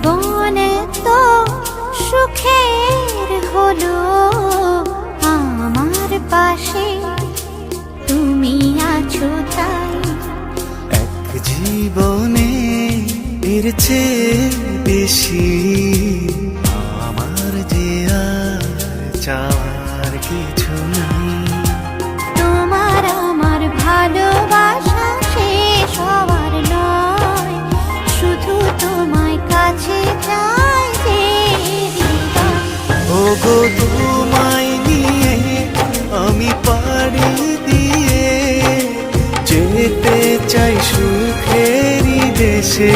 জীবন তো সুখের হলো আমার পাশে তুমি আছো তাই। এক জীবনে এর চেয়ে বেশি আমার যে আর চাওয়ার কিছু নাই। তোমার আমার ভালোবাসা শেষ হওয়ার নয়, শুধু তোমায় কাছে চাই যে হৃদয়। ওগো তোমায় নিয়ে আমি পাড়ি দিয়ে যেতে চাই সুখেরই দেশে।